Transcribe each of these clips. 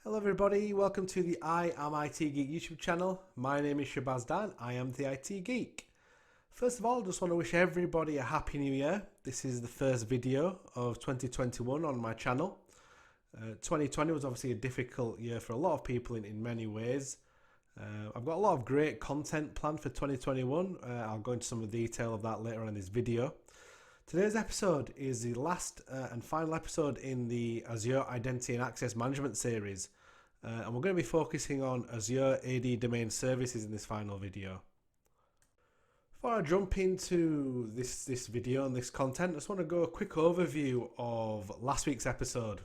Hello everybody, welcome to the I Am IT Geek YouTube channel. My name is Shabazz Dan, I am the IT Geek. First of all, I just want to wish everybody a happy new year. This is the first video of 2021 on my channel. 2020 was obviously a difficult year for a lot of people in many ways. I've got a lot of great content planned for 2021. I'll go into some of the detail of that later on in this video. Today's episode is the last and final episode in the Azure Identity and Access Management series. And we're going to be focusing on Azure AD Domain Services in this final video. Before I jump into this video and this content, I just want to go a quick overview of last week's episode,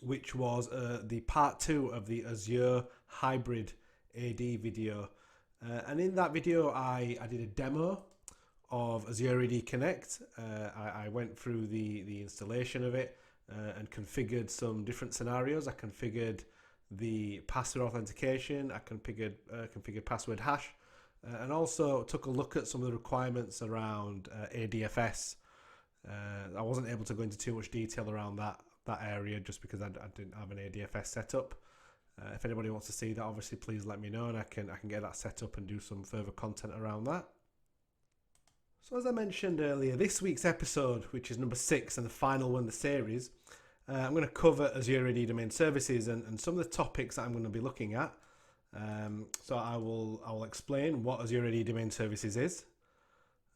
which was the part 2 of the Azure Hybrid AD video. And in that video, I did a demo of Azure AD Connect. I went through the installation of it and configured some different scenarios. I configured the password authentication, I configured password hash, and also took a look at some of the requirements around ADFS. I wasn't able to go into too much detail around that area just because I didn't have an ADFS set up. If anybody wants to see that, obviously please let me know and I can get that set up and do some further content around that. So as I mentioned earlier, this week's episode, which is number 6 and the final one in the series, I'm going to cover Azure AD Domain Services and some of the topics that I'm going to be looking at. So I will explain what Azure AD Domain Services is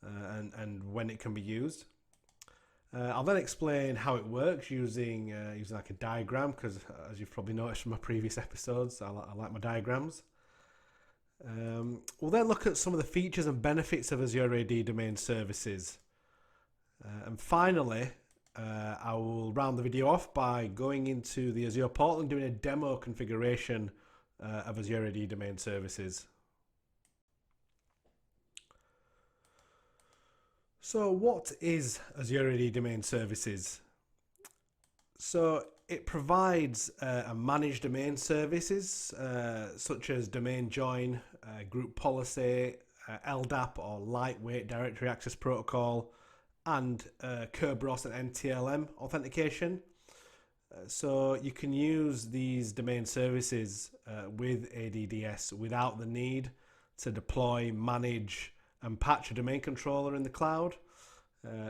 and when it can be used. I'll then explain how it works using like a diagram, because as you've probably noticed from my previous episodes, I like my diagrams. We'll then look at some of the features and benefits of Azure AD Domain Services. And finally, I will round the video off by going into the Azure portal and doing a demo configuration of Azure AD Domain Services. So what is Azure AD Domain Services? So it provides a managed domain services such as domain join, group policy, LDAP or lightweight directory access protocol, and Kerberos and NTLM authentication. So you can use these domain services with ADDS without the need to deploy, manage, and patch a domain controller in the cloud.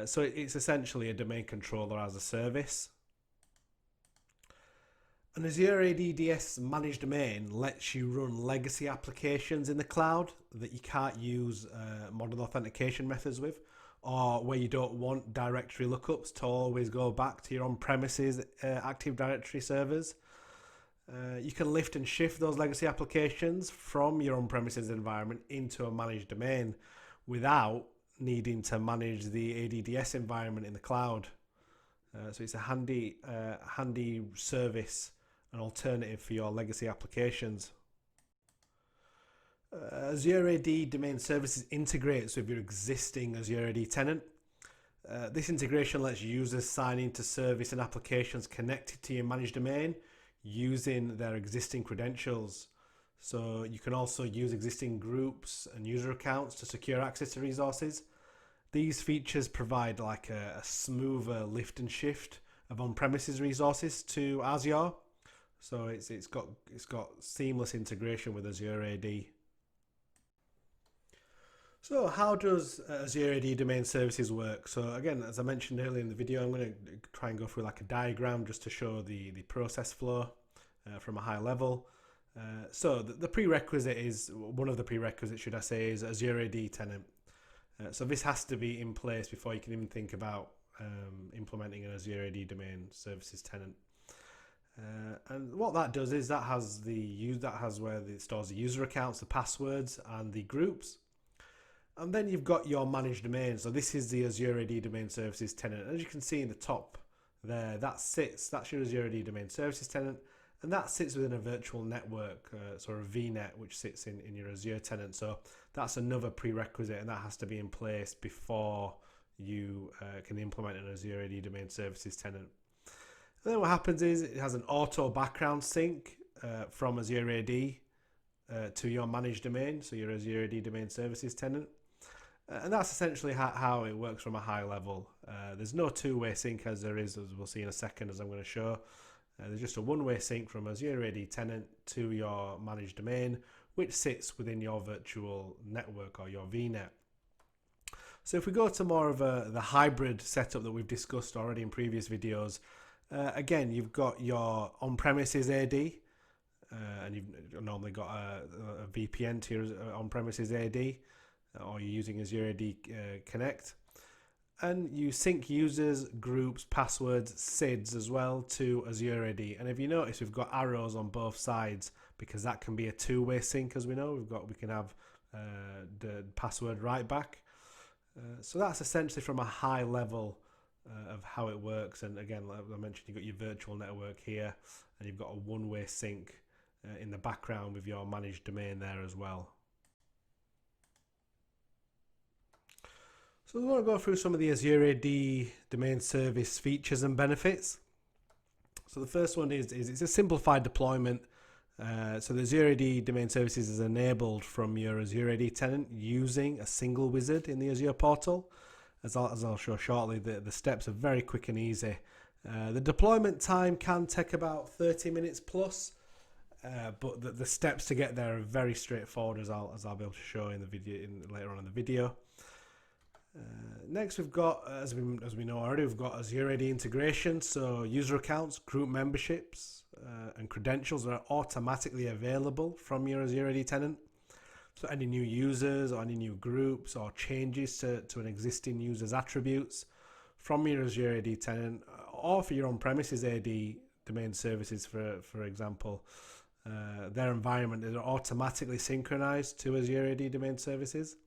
So it's essentially a domain controller as a service. An Azure ADDS managed domain lets you run legacy applications in the cloud that you can't use modern authentication methods with, or where you don't want directory lookups to always go back to your on-premises Active Directory servers. You can lift and shift those legacy applications from your on-premises environment into a managed domain without needing to manage the ADDS environment in the cloud. So it's a handy service, an alternative for your legacy applications. Azure AD Domain Services integrates with your existing Azure AD tenant. This integration lets users sign into service and applications connected to your managed domain using their existing credentials. So you can also use existing groups and user accounts to secure access to resources. These features provide like a smoother lift and shift of on-premises resources to Azure. So it's got seamless integration with Azure AD. So how does Azure AD Domain Services work? So again, as I mentioned earlier in the video, I'm going to try and go through like a diagram just to show the process flow from a high level. So the prerequisite is, one of the prerequisites should I say, is Azure AD tenant. So this has to be in place before you can even think about implementing an Azure AD Domain Services tenant. And what that does is that has where it stores the user accounts, the passwords, and the groups. And then you've got your managed domain. So this is the Azure AD Domain Services tenant. As you can see in the top there, that's your Azure AD Domain Services tenant, and that sits within a virtual network, sort of VNet, which sits in your Azure tenant. So that's another prerequisite, and that has to be in place before you can implement an Azure AD Domain Services tenant. And then what happens is it has an auto background sync from Azure AD to your managed domain, so your Azure AD Domain Services tenant. And that's essentially how it works from a high level. There's no two-way sync as there is, as we'll see in a second, as I'm going to show. There's just a one-way sync from Azure AD tenant to your managed domain, which sits within your virtual network or your VNet. So if we go to more of the hybrid setup that we've discussed already in previous videos, again, you've got your on-premises AD, and you've normally got a VPN to your on-premises AD, or you're using Azure AD Connect. And you sync users, groups, passwords, SIDs as well to Azure AD. And if you notice, we've got arrows on both sides because that can be a two-way sync, as we know. We can have the password right back. So that's essentially from a high level of how it works. And again, like I mentioned, you've got your virtual network here, and you've got a one-way sync in the background with your managed domain there as well. So we want to go through some of the Azure AD Domain Service features and benefits. So the first one is it's a simplified deployment. So the Azure AD Domain Services is enabled from your Azure AD tenant using a single wizard in the Azure portal. As I'll show shortly, the steps are very quick and easy. The deployment time can take about 30 minutes plus, but the steps to get there are very straightforward, as I'll be able to show in the video later on in the video. Next, we've got, as we know already, we've got Azure AD integration. So user accounts, group memberships, and credentials are automatically available from your Azure AD tenant. So any new users or any new groups or changes to an existing user's attributes from your Azure AD tenant, or for your on-premises AD domain services, for example, their environment is automatically synchronized to Azure AD domain services.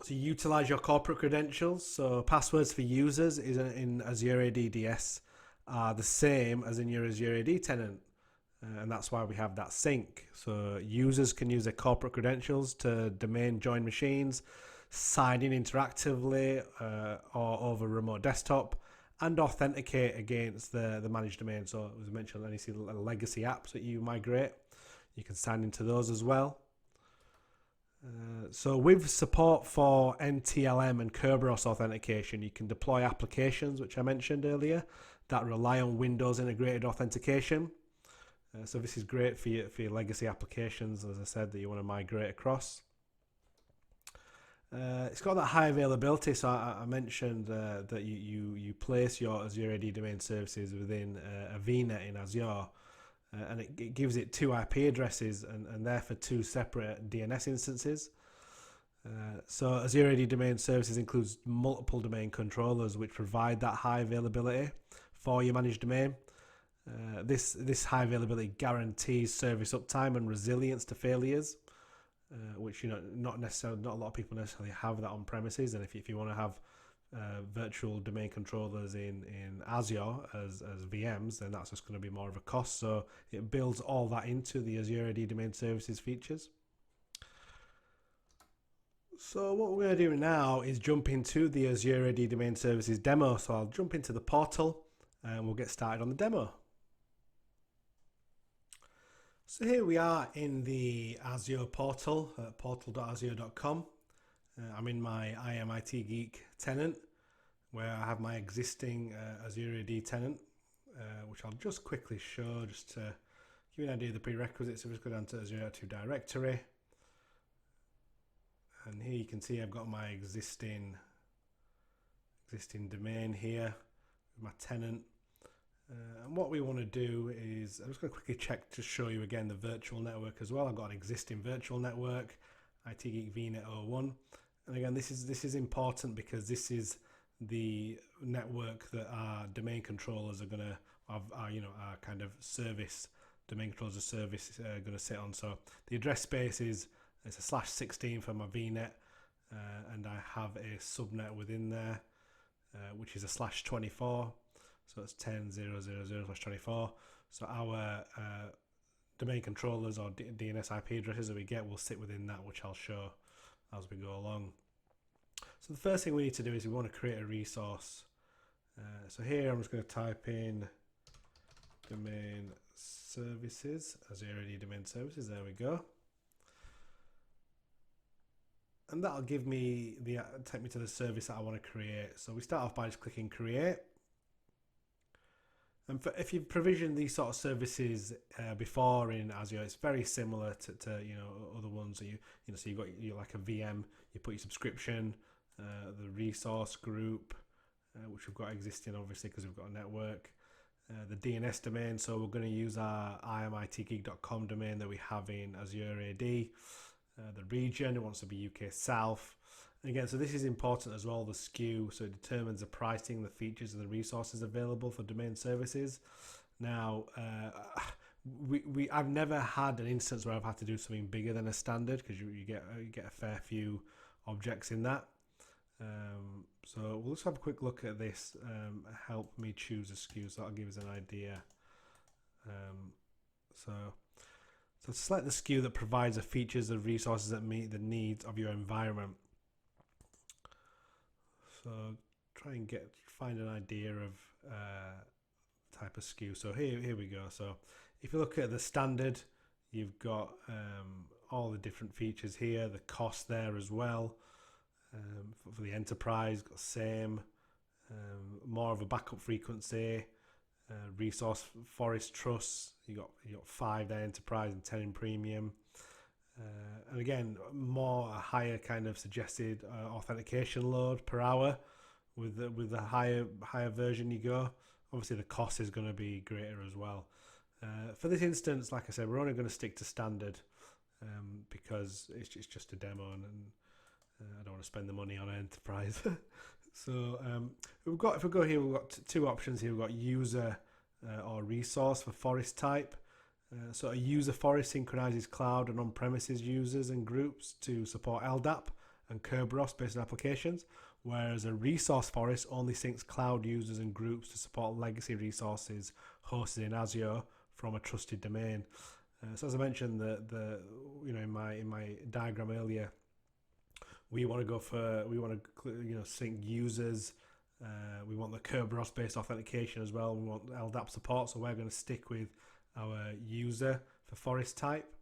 So you utilize your corporate credentials. So passwords for users in Azure AD DS are the same as in your Azure AD tenant. And that's why we have that sync. So users can use their corporate credentials to domain join machines, sign in interactively or over remote desktop, and authenticate against the managed domain. So as I mentioned, any legacy apps that you migrate, you can sign into those as well. So with support for NTLM and Kerberos authentication, you can deploy applications, which I mentioned earlier, that rely on Windows integrated authentication. So this is great for your legacy applications, as I said, that you want to migrate across. It's got that high availability. So I mentioned that you place your Azure AD Domain Services within a VNet in Azure. And it gives it two IP addresses and therefore two separate DNS instances. So Azure AD Domain Services includes multiple domain controllers which provide that high availability for your managed domain. This high availability guarantees service uptime and resilience to failures, which not a lot of people necessarily have that on premises. And if you want to have virtual domain controllers in Azure as VMs, then that's just going to be more of a cost. So it builds all that into the Azure AD Domain Services features. So what we're going to do now is jump into the Azure AD Domain Services demo. So I'll jump into the portal and we'll get started on the demo. So here we are in the Azure portal, portal.azure.com. I'm in my IAM IT Geek tenant, where I have my existing Azure AD tenant, which I'll just quickly show, just to give you an idea of the prerequisites. So just go down to Azure Active Directory, and here you can see I've got my existing domain here, my tenant. And what we want to do is, I'm just going to quickly check to show you again the virtual network as well. I've got an existing virtual network, IT Geek VNet 01. And again, this is important because this is the network that our domain controllers are going to have, our kind of service, domain controllers of service going to sit on. So the address space it's a /16 for my VNet, and I have a subnet within there, which is a /24. So it's 10.0.0.0/24. So our domain controllers or DNS IP addresses that we get will sit within that, which I'll show as we go along. So the first thing we need to do is we want to create a resource. So here I'm just going to type in domain services, Azure AD Domain Services. There we go. And that'll give me take me to the service that I want to create. So we start off by just clicking create. And if you've provisioned these sort of services before in Azure, it's very similar to other ones that so you've got like a VM, you put your subscription, the resource group, which we've got existing obviously because we've got a network, the DNS domain. So we're going to use our iamitgeek.com domain that we have in Azure AD. The region, it wants to be UK South. And again, so this is important as well, the SKU, so it determines the pricing, the features and the resources available for domain services. Now, I've never had an instance where I've had to do something bigger than a standard, because you get a fair few objects in that. So we'll just have a quick look at this. Help me choose a SKU, so that'll give us an idea. So select the SKU that provides the features and resources that meet the needs of your environment. So try and find an idea of type of SKU. So here we go. So if you look at the standard, you've got all the different features here, the cost there as well. For the enterprise, got same, more of a backup frequency, resource forest trusts. You got 5 there enterprise and 10 in premium. And again, a higher kind of suggested authentication load per hour with the higher version you go. Obviously, the cost is going to be greater as well. For this instance, like I said, we're only going to stick to standard because it's just a demo, and I don't want to spend the money on enterprise. So if we go here, we've got two options here. We've got user or resource for forest type. So a user forest synchronizes cloud and on-premises users and groups to support LDAP and Kerberos based on applications, whereas a resource forest only syncs cloud users and groups to support legacy resources hosted in Azure from a trusted domain. So as I mentioned, in my diagram earlier, we want to sync users. We want the Kerberos based authentication as well. We want LDAP support, so we're going to stick with our user for forest type.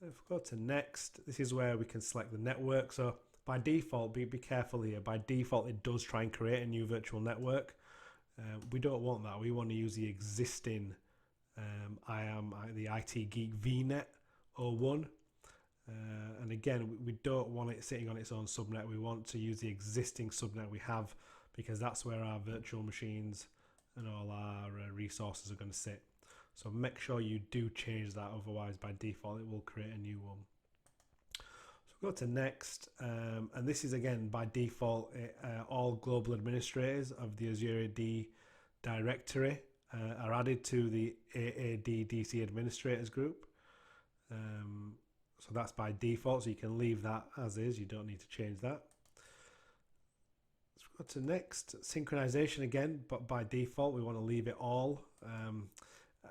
If we go to next, this is where we can select the network. So by default, be careful here. By default, it does try and create a new virtual network. We don't want that. We want to use the existing IAM, the IT Geek VNet 01. And again, we don't want it sitting on its own subnet. We want to use the existing subnet we have, because that's where our virtual machines and all our resources are going to sit. So make sure you do change that, otherwise by default it will create a new one. So go to next, and this is again by default all global administrators of the Azure AD directory are added to the AAD DC administrators group. So that's by default, so you can leave that as is, you don't need to change that. Let's go to next, synchronization again, but by default we want to leave it all.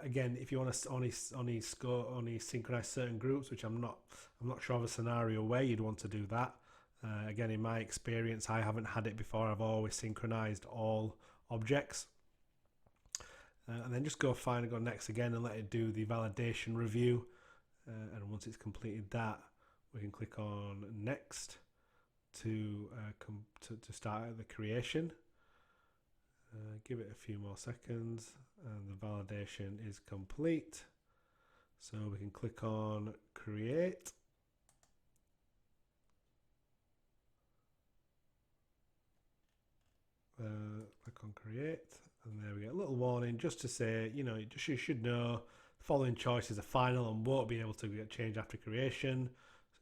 Again, if you want to only synchronize certain groups, which I'm not sure of a scenario where you'd want to do that. Again, in my experience, I haven't had it before. I've always synchronized all objects. And then just go next again and let it do the validation review. And once it's completed that, we can click on next to start the creation. Give it a few more seconds, and the validation is complete. So we can click on create. Click on create, and there we get a little warning just to say, you should know the following choices are final and won't be able to get changed after creation.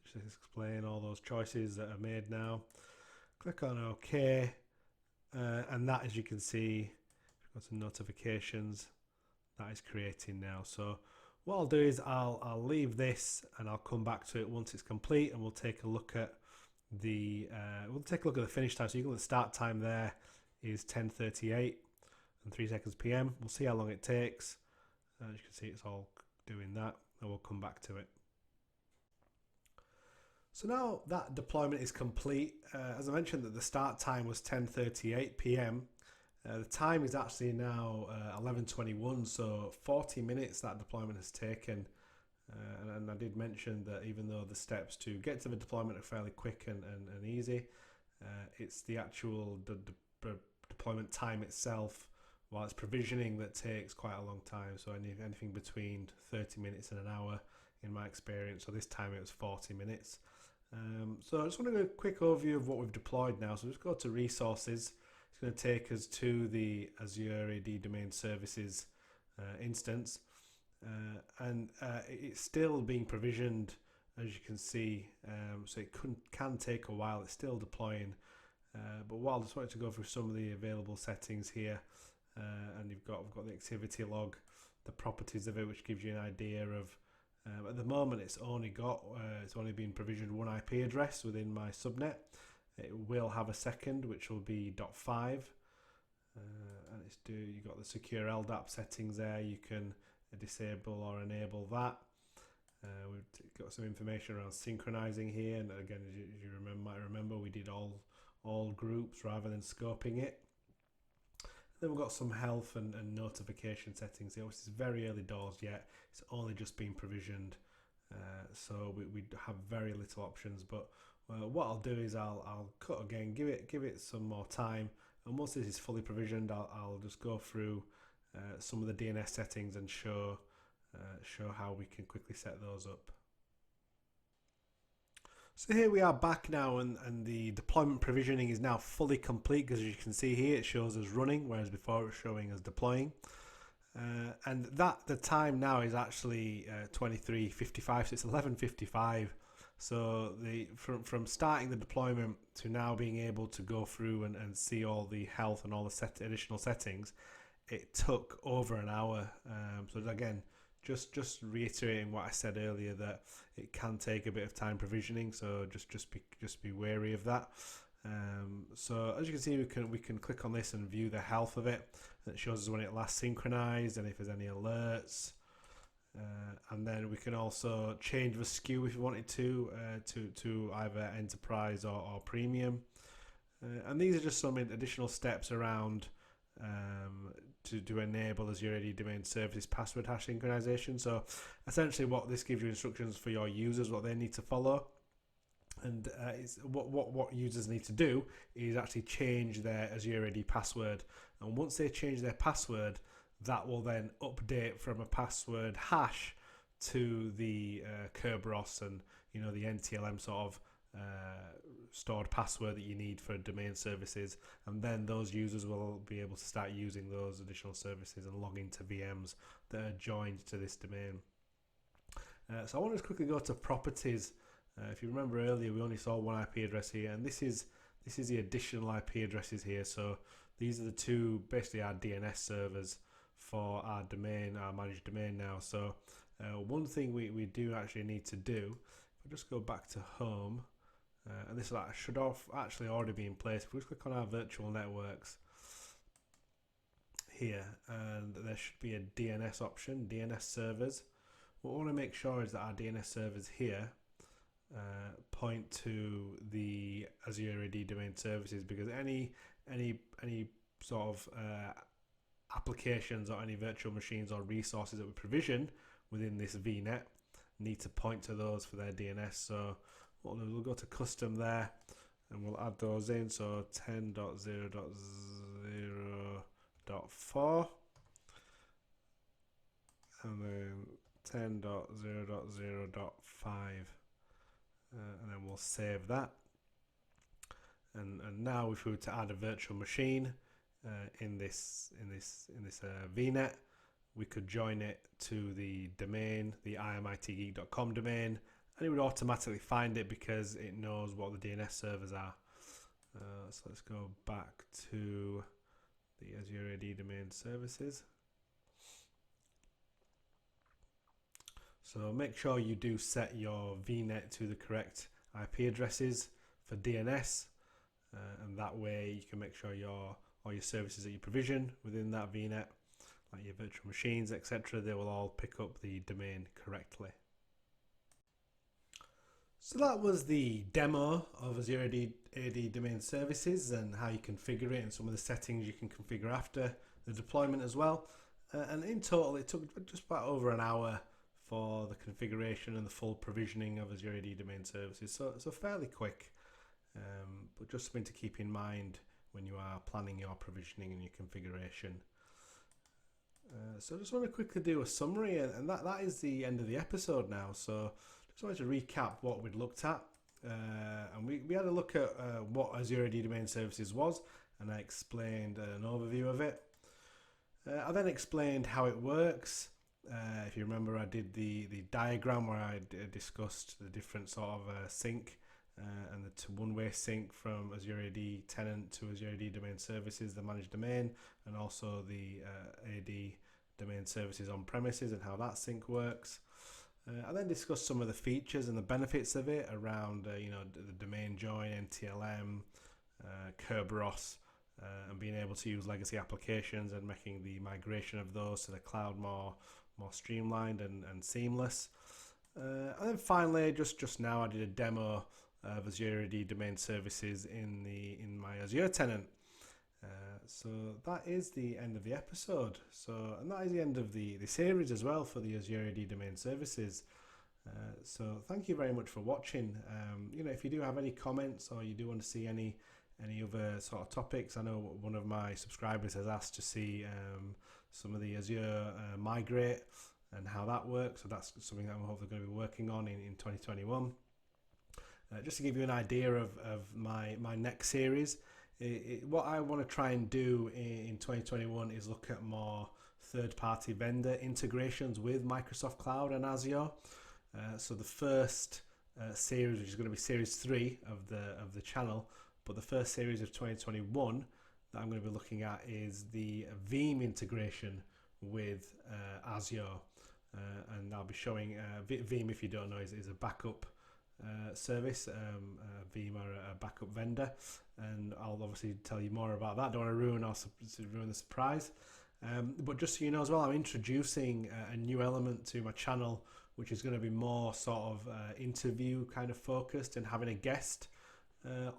So just explain all those choices that are made now. Click on OK. And that, as you can see, got some notifications, that is creating now. So what I'll do is I'll leave this and I'll come back to it once it's complete, and we'll take a look at the finish time. So you can look at the start time there is 10:38 and 3 seconds PM. We'll see how long it takes. As you can see, it's all doing that, and we'll come back to it. So now that deployment is complete, as I mentioned that the start time was 10:38 PM. The time is actually now 11:21, so 40 minutes that deployment has taken. And I did mention that even though the steps to get to the deployment are fairly quick and easy, it's the actual deployment time itself while it's provisioning that takes quite a long time, so anything between 30 minutes and an hour in my experience. So this time it was 40 minutes. So I just want to do a quick overview of what we've deployed now. So just go to resources. It's going to take us to the Azure AD Domain Services instance, and it's still being provisioned, as you can see. So it can take a while. It's still deploying, but while I just wanted to go through some of the available settings here. And we've got the activity log, the properties of it, which gives you an idea of. At the moment, it's only been provisioned one IP address within my subnet. It will have a second, which will be .5, and you've got the secure LDAP settings there. You can disable or enable that. We've got some information around synchronizing here, and again, as you might remember, we did all groups rather than scoping it. Then we've got some health and notification settings here, which is very early doors yet. It's only just been provisioned, so we have very little options. But what I'll do is I'll cut again, give it some more time, and once this is fully provisioned, I'll just go through some of the DNS settings and show how we can quickly set those up. So here we are back now, and the deployment provisioning is now fully complete, because as you can see here, it shows us running, whereas before it was showing us deploying. And the time now is actually 23:55, so it's 11:55. So from starting the deployment to now being able to go through and see all the health and all the additional settings, it took over an hour. So again, just reiterating what I said earlier, that it can take a bit of time provisioning, so just be wary of that. So as you can see, we can click on this and view the health of it. It shows us when it last synchronized and if there's any alerts. And then we can also change the SKU if you wanted to either enterprise or premium. And these are just some additional steps around to enable Azure AD Domain Services password hash synchronization. So essentially what this gives you instructions for your users, what they need to follow. And what users need to do is actually change their Azure AD password. And once they change their password, that will then update from a password hash to the Kerberos and the NTLM sort of stored password that you need for domain services, and then those users will be able to start using those additional services and log into VMs that are joined to this domain. So I want to quickly go to properties. If you remember earlier, we only saw one IP address here, and this is the additional IP addresses here. So these are the two, basically our DNS servers for our domain, our managed domain now. So one thing we do actually need to do, if I just go back to home, and this should actually already be in place. If we just click on our virtual networks here, and there should be a DNS option, DNS servers. What we want to make sure is that our DNS servers here point to the Azure AD Domain Services, because any sort of applications or any virtual machines or resources that we provision within this VNet need to point to those for their DNS. So we'll go to custom there and we'll add those in. So 10.0.0.4 and then 10.0.0.5, and then we'll save that. And now if we were to add a virtual machine in this VNet, we could join it to the domain, the IAM-ITgeek.com domain, and it would automatically find it because it knows what the DNS servers are. So let's go back to the Azure AD Domain Services. So make sure you do set your VNet to the correct IP addresses for DNS, and that way you can make sure all your services that you provision within that VNet, like your virtual machines, etc., they will all pick up the domain correctly. So that was the demo of Azure AD Domain Services and how you configure it, and some of the settings you can configure after the deployment as well. And in total, it took just about over an hour for the configuration and the full provisioning of Azure AD Domain Services. So fairly quick, but just something to keep in mind when you are planning your provisioning and your configuration. So I just want to quickly do a summary, and that is the end of the episode now. So just wanted to recap what we'd looked at. And we had a look at what Azure AD Domain Services was, and I explained an overview of it. I then explained how it works. If you remember, I did the diagram where I discussed the different sort of sync and the one-way sync from Azure AD tenant to Azure AD Domain Services, the managed domain, and also the AD Domain Services on premises and how that sync works. I then discussed some of the features and the benefits of it around, the domain join, NTLM, Kerberos, and being able to use legacy applications and making the migration of those to the cloud more streamlined and seamless. And then finally, just now, I did a demo of Azure AD Domain Services in my Azure tenant. So that is the end of the episode. And that is the end of the series as well for the Azure AD Domain Services. So thank you very much for watching. If you do have any comments or you do want to see any other sort of topics, I know one of my subscribers has asked to see some of the Azure migrate and how that works. So that's something that I'm hopefully going to be working on in 2021. Just to give you an idea of my next series, what I want to try and do in 2021 is look at more third-party vendor integrations with Microsoft Cloud and Azure. So the first series, which is going to be series 3 of the channel, but the first series of 2021 that I'm going to be looking at is the Veeam integration with Azure, and I'll be showing Veeam, if you don't know, is a backup service. Veeam are a backup vendor, and I'll obviously tell you more about that. Don't want to ruin the surprise. But just so you know as well, I'm introducing a new element to my channel, which is going to be more sort of interview kind of focused and having a guest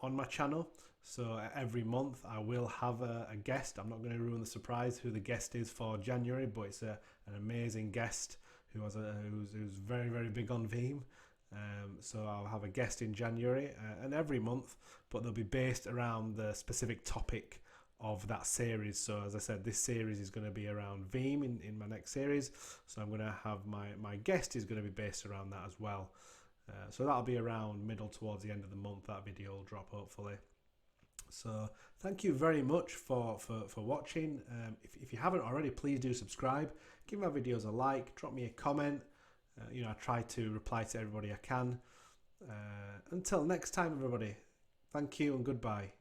on my channel. So every month I will have a guest. I'm not going to ruin the surprise who the guest is for January, but it's an amazing guest who's very, very big on Veeam. So I'll have a guest in January and every month, but they'll be based around the specific topic of that series. So as I said, this series is going to be around Veeam in my next series. So I'm going to have my guest is going to be based around that as well. So that'll be around middle towards the end of the month. That video will drop hopefully. So thank you very much for watching. If you haven't already, please do subscribe. Give my videos a like. Drop me a comment. I try to reply to everybody I can. Until next time, everybody. Thank you and goodbye.